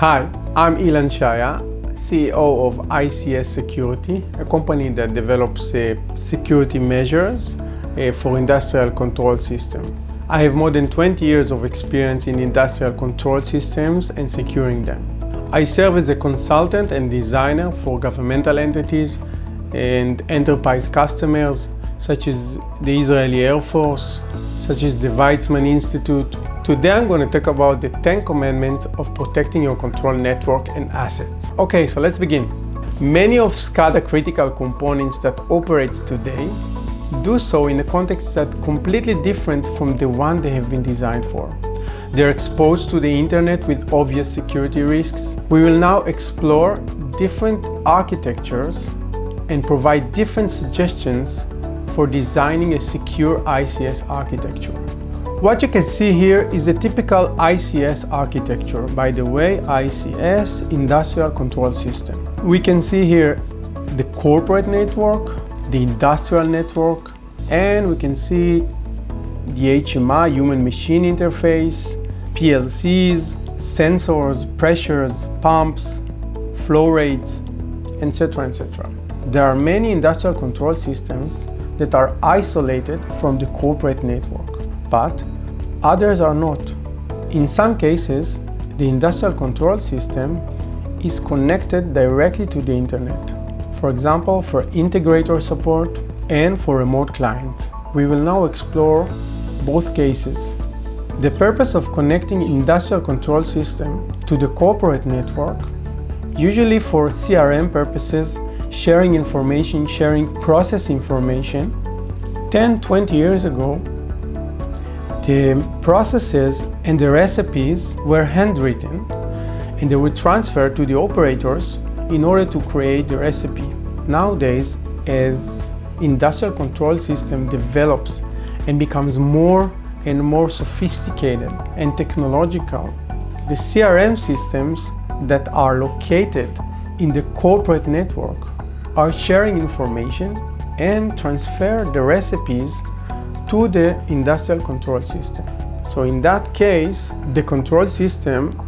Hi, I'm Ilan Shaya, CEO of ICS Security, a company that develops security measures for industrial control systems. I have more than 20 years of experience in industrial control systems and securing them. I serve as a consultant and designer for governmental entities and enterprise customers such as the Israeli Air Force, such as the Weizmann Institute. Today I'm going to talk about the 10 commandments of protecting your control network and assets. Okay, so let's begin. Many of SCADA critical components that operates today do so in a context that's completely different from the one they have been designed for. They're exposed to the internet with obvious security risks. We will now explore different architectures and provide different suggestions for designing a secure ICS architecture. What you can see here is a typical ICS architecture. By the way, ICS, Industrial Control System. We can see here the corporate network, the industrial network, and we can see the HMI, human-machine interface, PLCs, sensors, pressures, pumps, flow rates, etc., etc. There are many industrial control systems that are isolated from the corporate network, but others are not. In some cases, the industrial control system is connected directly to the internet. For example, for integrator support and for remote clients. We will now explore both cases. The purpose of connecting industrial control system to the corporate network, usually for CRM purposes, sharing information, sharing process information. 10-20 years ago, the processes and the recipes were handwritten and they were transferred to the operators in order to create the recipe. Nowadays, as industrial control system develops and becomes more and more sophisticated and technological, the CRM systems that are located in the corporate network are sharing information and transfer the recipes to the industrial control system. So in that case, the control system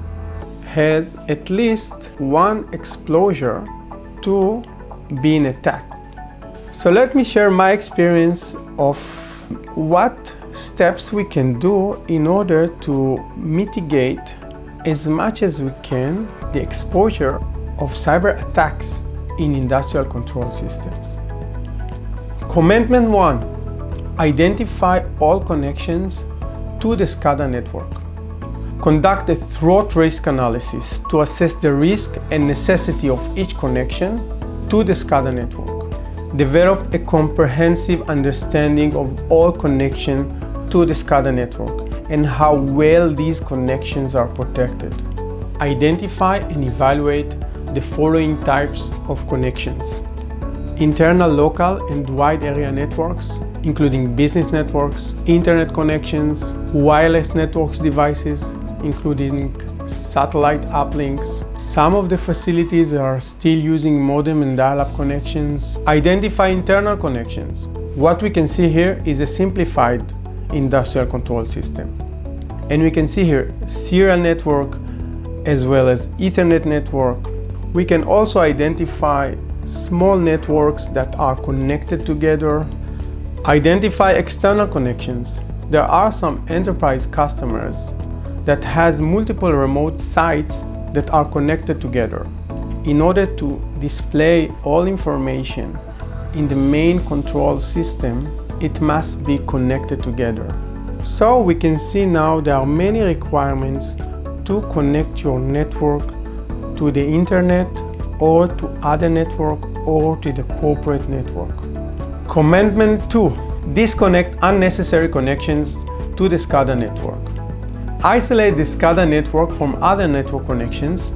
has at least one exposure to being attacked. So let me share my experience of what steps we can do in order to mitigate as much as we can the exposure of cyber attacks in industrial control systems. Commandment 1. Identify all connections to the SCADA network. Conduct a threat risk analysis to assess the risk and necessity of each connection to the SCADA network. Develop a comprehensive understanding of all connections to the SCADA network and how well these connections are protected. Identify and evaluate the following types of connections: internal, local, and wide area networks, including business networks, internet connections, wireless networks devices, including satellite uplinks. Some of the facilities are still using modem and dial-up connections. Identify internal connections. What we can see here is a simplified industrial control system. And we can see here serial network as well as Ethernet network. We can also identify small networks that are connected together. Identify external connections. There are some enterprise customers that has multiple remote sites that are connected together. In order to display all information in the main control system, it must be connected together. So we can see now there are many requirements to connect your network to the internet or to other network or to the corporate network. Commandment 2. Disconnect unnecessary connections to the SCADA network. Isolate the SCADA network from other network connections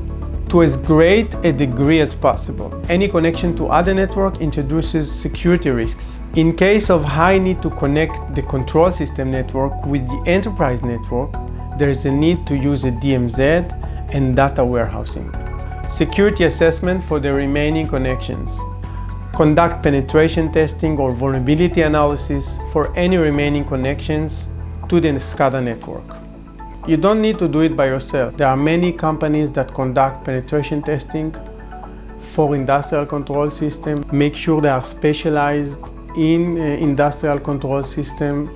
to as great a degree as possible. Any connection to other network introduces security risks. In case of high need to connect the control system network with the enterprise network, there is a need to use a DMZ and data warehousing. Security assessment for the remaining connections. Conduct penetration testing or vulnerability analysis for any remaining connections to the SCADA network. You don't need to do it by yourself. There are many companies that conduct penetration testing for industrial control system. Make sure they are specialized in industrial control system.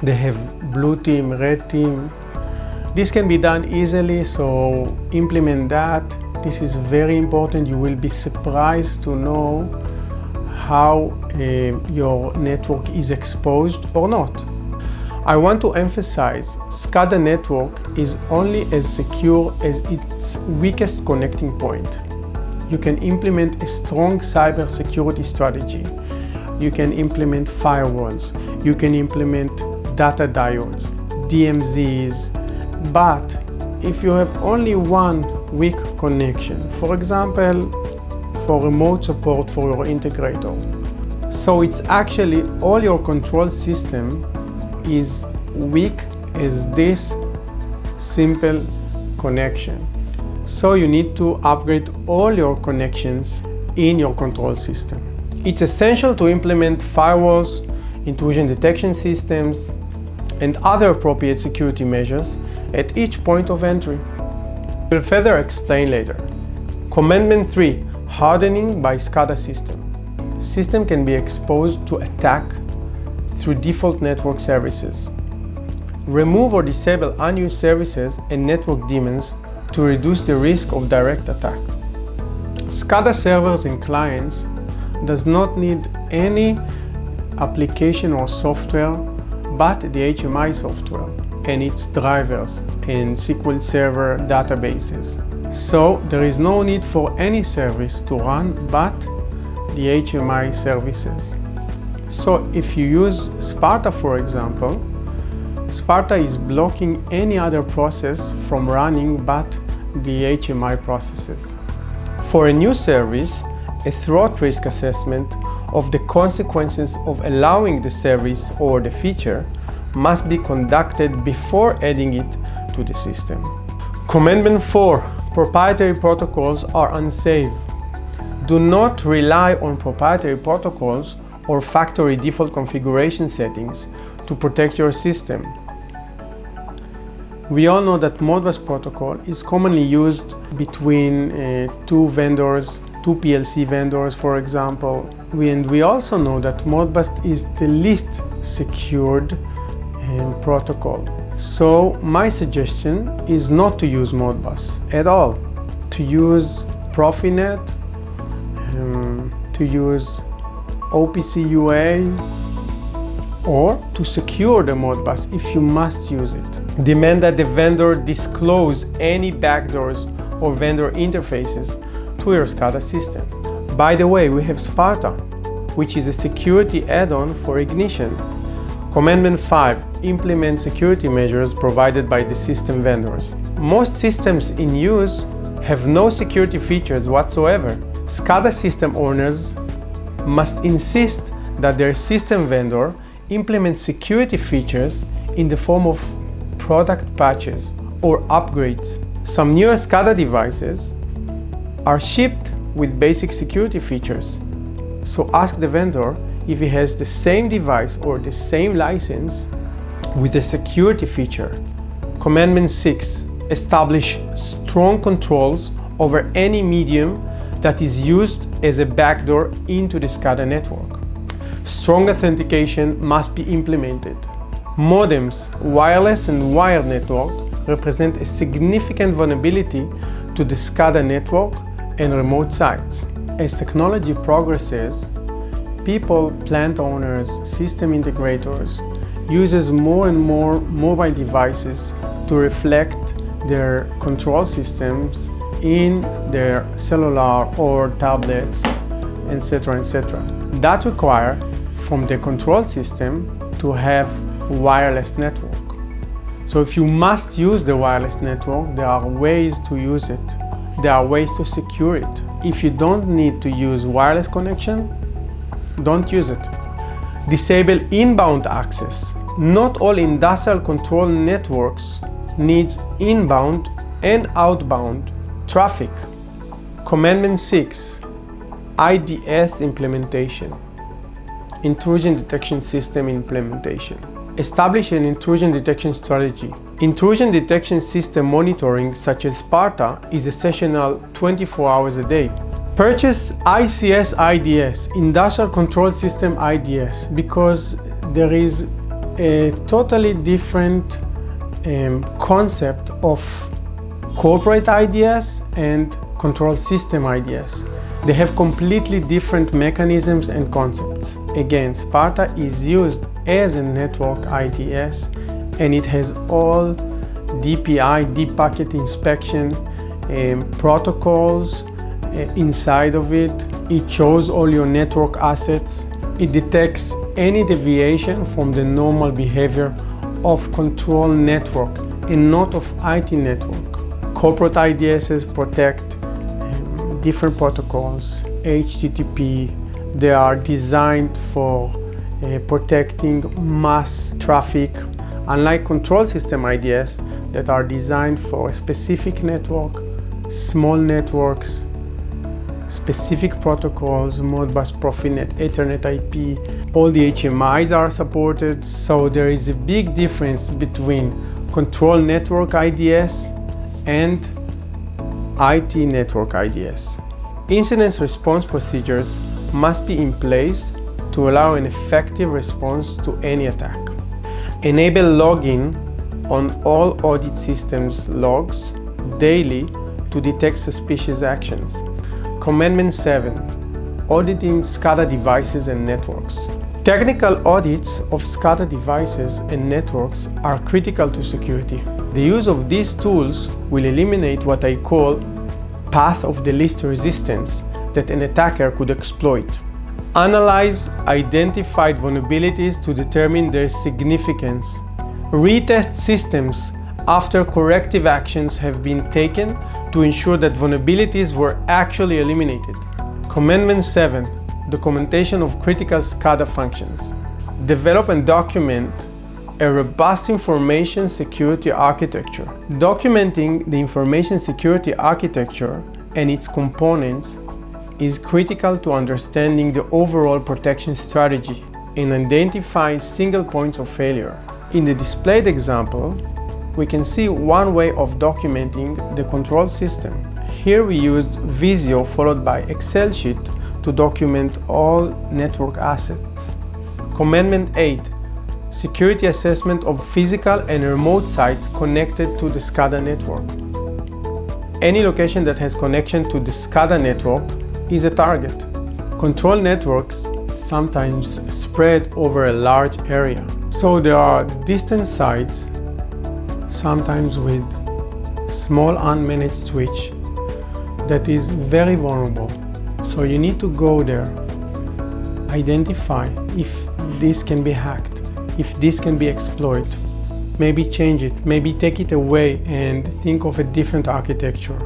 They have blue team, red team. This can be done easily, so implement that. This is very important. You will be surprised to know how your network is exposed or not. I want to emphasize, SCADA network is only as secure as its weakest connecting point. You can implement a strong cybersecurity strategy. You can implement firewalls. You can implement data diodes, DMZs. But if you have only one weak connection, for example, for remote support for your integrator, so it's actually all your control system is weak as this simple connection. So you need to upgrade all your connections in your control system. It's essential to implement firewalls, intrusion detection systems, and other appropriate security measures at each point of entry. We'll further explain later. Commandment 3, hardening by SCADA system. System can be exposed to attack through default network services. Remove or disable unused services and network daemons to reduce the risk of direct attack. SCADA servers and clients does not need any application or software but the HMI software and its drivers and SQL Server databases. So there is no need for any service to run but the HMI services. So if you use Sparta, for example, Sparta is blocking any other process from running but the HMI processes. For a new service, a threat risk assessment of the consequences of allowing the service or the feature must be conducted before adding it to the system. Commandment 4. Proprietary protocols are unsafe. Do not rely on proprietary protocols or factory default configuration settings to protect your system. We all know that Modbus protocol is commonly used between two vendors, two PLC vendors, for example. We also know that Modbus is the least secured protocol. So my suggestion is not to use Modbus at all, to use Profinet, to use OPC UA, or to secure the Modbus if you must use it. Demand that the vendor disclose any backdoors or vendor interfaces to your SCADA system. By the way, we have Sparta, which is a security add-on for Ignition. Commandment 5. Implement security measures provided by the system vendors. Most systems in use have no security features whatsoever. SCADA system owners must insist that their system vendor implements security features in the form of product patches or upgrades. Some newer SCADA devices are shipped with basic security features. So ask the vendor if he has the same device or the same license with a security feature. Commandment 6. Establish strong controls over any medium that is used as a backdoor into the SCADA network. Strong authentication must be implemented. Modems, wireless and wired network represent a significant vulnerability to the SCADA network and remote sites. As technology progresses, people, plant owners, system integrators uses more and more mobile devices to reflect their control systems in their cellular or tablets, etc., etc. That require from the control system to have wireless network. So if you must use the wireless network, there are ways to use it. There are ways to secure it. If you don't need to use wireless connection, don't use it. Disable inbound access. Not all industrial control networks needs inbound and outbound traffic. Commandment 6. IDS Implementation. Intrusion Detection System Implementation. Establish an intrusion detection strategy. Intrusion detection system monitoring, such as Sparta, is essential 24 hours a day. Purchase ICS IDS, Industrial Control System IDS, because there is a totally different concept of corporate IDS and control system IDS. They have completely different mechanisms and concepts. Again, Sparta is used as a network IDS, and it has all DPI, deep packet inspection protocols inside of it. It shows all your network assets. It detects any deviation from the normal behavior of control network and not of IT network. Corporate IDSs protect different protocols, HTTP. They are designed for protecting mass traffic, unlike control system IDS that are designed for a specific network, small networks, specific protocols, Modbus, Profinet, Ethernet IP. All the HMIs are supported, so there is a big difference between control network IDS and IT network IDS. Incident response procedures must be in place to allow an effective response to any attack. Enable login on all audit systems logs daily to detect suspicious actions. Commandment 7. Auditing SCADA devices and networks. Technical audits of SCADA devices and networks are critical to security. The use of these tools will eliminate what I call path of the least resistance that an attacker could exploit. Analyze identified vulnerabilities to determine their significance. Retest systems after corrective actions have been taken to ensure that vulnerabilities were actually eliminated. Commandment 7. Documentation of critical SCADA functions. Develop and document a robust information security architecture. Documenting the information security architecture and its components is critical to understanding the overall protection strategy and identify single points of failure. In the displayed example, we can see one way of documenting the control system. Here we used Visio followed by Excel sheet to document all network assets. Commandment 8. Security assessment of physical and remote sites connected to the SCADA network. Any location that has connection to the SCADA network is a target. Control networks sometimes spread over a large area. So there are distant sites, sometimes with small unmanaged switch, that is very vulnerable. So you need to go there, identify if this can be hacked, if this can be exploited, maybe change it, maybe take it away and think of a different architecture.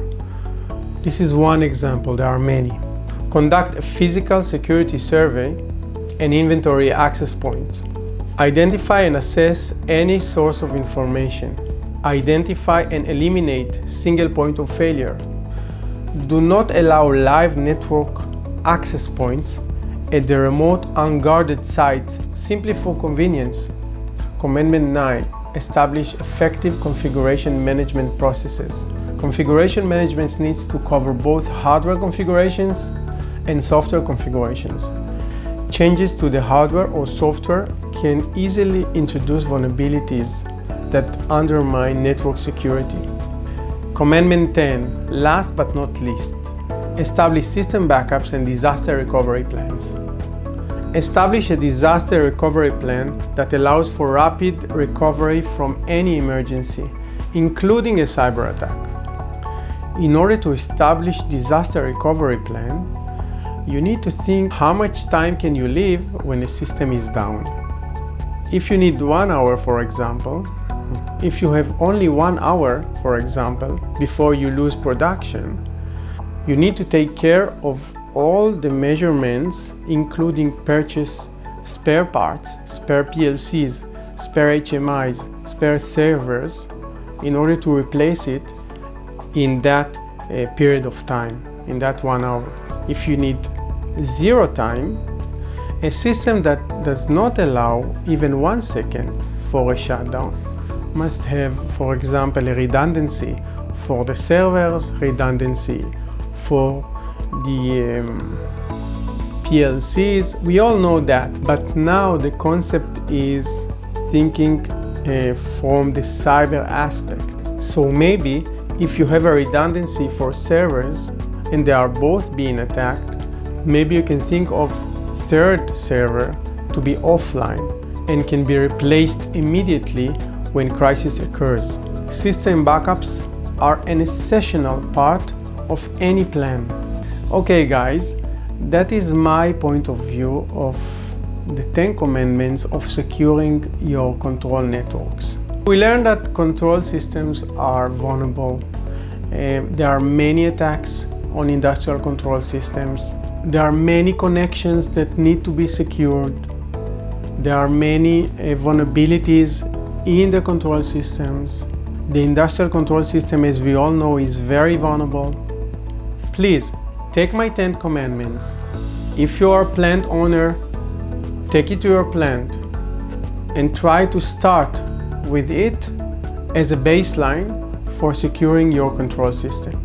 This is one example, there are many. Conduct a physical security survey and inventory access points. Identify and assess any source of information. Identify and eliminate single point of failure. Do not allow live network access points at the remote unguarded sites simply for convenience. Commandment 9. Establish effective configuration management processes. Configuration management needs to cover both hardware configurations and software configurations. Changes to the hardware or software can easily introduce vulnerabilities that undermine network security. Commandment 10. Last but not least, establish system backups and disaster recovery plans. Establish a disaster recovery plan that allows for rapid recovery from any emergency, including a cyber attack. In order to establish disaster recovery plan, you need to think how much time can you live when the system is down. If you need 1 hour, for example, if you have only 1 hour, for example, before you lose production, you need to take care of all the measurements, including purchase spare parts, spare PLCs, spare HMIs, spare servers, in order to replace it in that period of time, in that 1 hour. If you need 0 time, a system that does not allow even 1 second for a shutdown. Must have, for example, a redundancy for the servers, redundancy for the PLCs. We all know that, but now the concept is thinking from the cyber aspect. So maybe if you have a redundancy for servers and they are both being attacked, maybe you can think of third server to be offline and can be replaced immediately when crisis occurs. System backups are an essential part of any plan. Okay guys, that is my point of view of the 10 commandments of securing your control networks. We learned that control systems are vulnerable. There are many attacks on industrial control systems. There are many connections that need to be secured. There are many vulnerabilities in the control systems. The industrial control system, as we all know, is very vulnerable. Please take my 10 commandments. If you are a plant owner, take it to your plant and try to start with it as a baseline for securing your control system.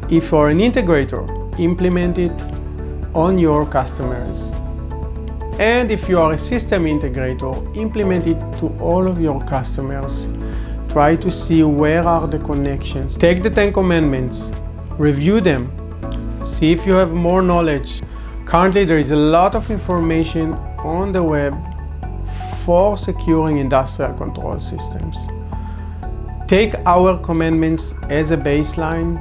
If you are an integrator, implement it on your customers. And if you are a system integrator, implement it to all of your customers. Try to see where are the connections. Take the 10 commandments, review them, see if you have more knowledge. Currently, there is a lot of information on the web for securing industrial control systems. Take our commandments as a baseline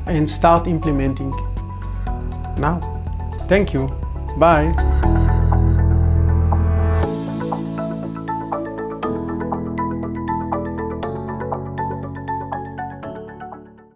and start implementing now. Thank you. Bye.